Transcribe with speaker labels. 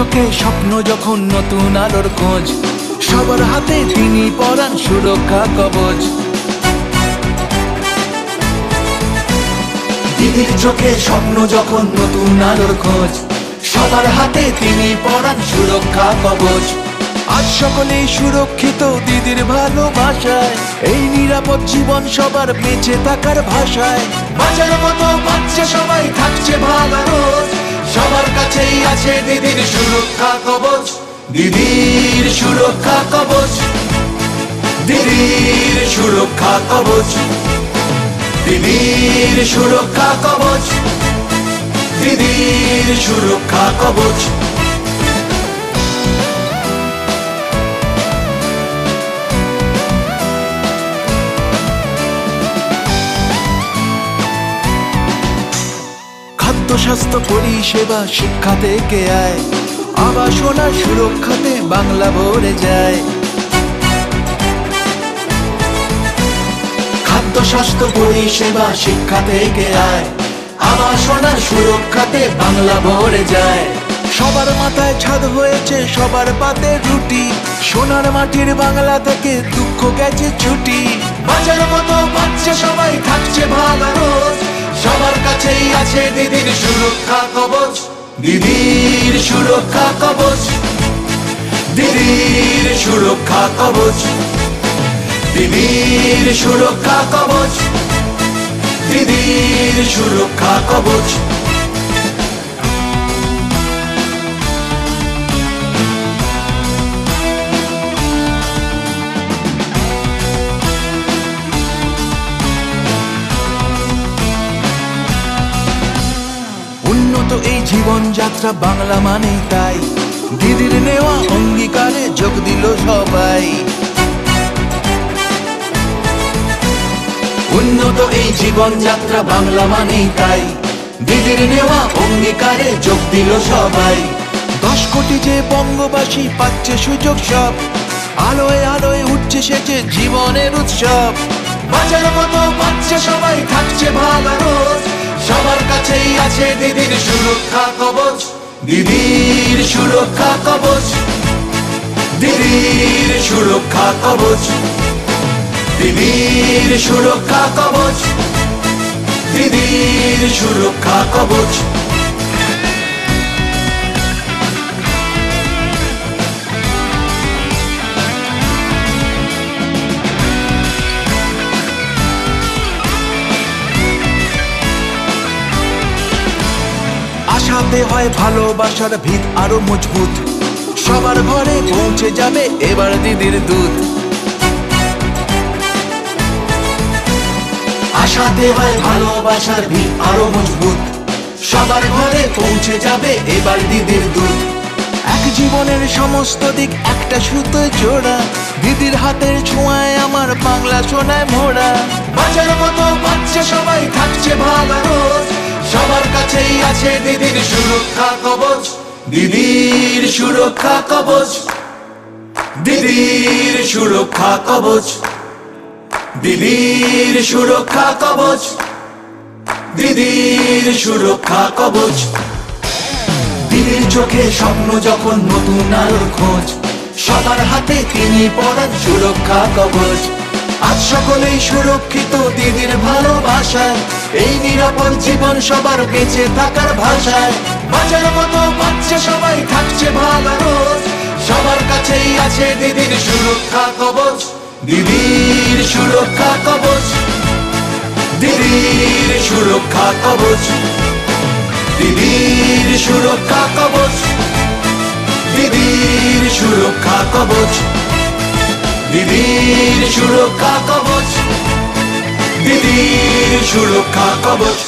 Speaker 1: চোখে স্বপ্ন যখন নতুন আলোর খোঁজ, সবার হাতে তিনি পরান সুরক্ষা কবচ। দিদির চোখে স্বপ্ন যখন নতুন আলোর খোঁজ, সবার হাতে তিনি পরান সুরক্ষা কবচ। আজ সকলেই সুরক্ষিত দিদির ভালোবাসায়, এই নিরাপদ জীবন সবার বেঁচে থাকার ভাষায়। বাঁচার মতো বাচ্চা সবাই থাকছে ভালো রোজ, সবার কাছেই আছে দিদির সুরক্ষা কবচ। দিদির সুরক্ষা কবচ, দিদির সুরক্ষা কবচ, দিদির সুরক্ষা কবচ, দিদির সুরক্ষা কবচ। খাদ্য স্বাস্থ্য পরিষেবা শিক্ষা থেকে আয়, আবাসনা সুরক্ষাতে বাংলা ভরে যায়। খাদ্য স্বাস্থ্য পরিষেবা শিক্ষা থেকে আয়, আবাসনা সুরক্ষাতে বাংলা ভরে যায়। সবার মাথায় ছাদ হয়েছে, সবার পাতে রুটি, সোনার মাটির বাংলা থেকে দুঃখ গেছে ছুটি। বাঁচার মতো বাচ্চা সবাই থাকছে ভালো রোজ, সবার কাছেই আছে দিদির সুরক্ষা কবচ। দিদির সুরক্ষা কবচ, দিদির সুরক্ষা কবচ, দিদির সুরক্ষা কবচ, দিদির সুরক্ষা কবচ। উন্নত এই জীবন যাত্রা বাংলা মানেই তাই, দিদির নেওয়া অঙ্গীকারে যোগ দিল সবাই। উন্নত এই জীবন যাত্রা বাংলা মানেই তাই, দিদির নেওয়া অঙ্গীকারে যোগ দিল সবাই। 10 কোটি যে বঙ্গবাসী পাচ্ছে সুযোগ সব, আলোয় আলোয় উঠছে সেচে জীবনের উৎসব। বাঁচার মতো বাচ্চা সবাই থাকছে ভালো রোজ, সবার কাছেই আছে দিদির সুরক্ষা কবচ। দিদির সুরক্ষা কবচ, দিদির সুরক্ষা কবচ, দিদির সুরক্ষা কবচ, দিদির সুরক্ষা কবচ। আশাতে হয় ভালোবাসার ভিত আরো মজবুত, সবার ঘরে পৌঁছে যাবে এবার দিদির দুধ। আশাতে হয় ভালোবাসার ভিত আরো মজবুত, সবার ঘরে পৌঁছে যাবে এবার দিদির দুধ। এক জীবনের সমস্ত দিক একটা সুতোয় জোড়া, দিদির হাতের ছোঁয়ায় আমার বাংলা সোনায় মোড়া। বাঁচার মতো বাচ্চা সবাই থাকছে ভালো রোজ, সবার কাছেই আছে দিদির সুরক্ষা কবচ। দিদির সুরক্ষা কবচ, দিদির সুরক্ষা কবচ, দিদির সুরক্ষা কবচ, দিদির সুরক্ষা কবচ। দিদির চোখে স্বপ্ন যখন নতুন আলোর খোঁজ, সবার হাতে তিনি পরান সুরক্ষা কবচ। আজ সকলেই সুরক্ষিত দিদির ভালোবাসায়, এই নিরাপদ জীবন সবার বেঁচে থাকার ভাষায়। বাঁচার মতো বাচ্চা সবাই থাকছে ভালো রোজ, সবার কাছেই আছে দিদির সুরক্ষা কবচ। দিদির সুরক্ষা কবচ, দিদির সুরক্ষা কবচ, দিদির সুরক্ষা কবচ, দিদির সুরক্ষা কবচ, দিদির সুরক্ষা কবচ, দিদির সুরক্ষা কবচ।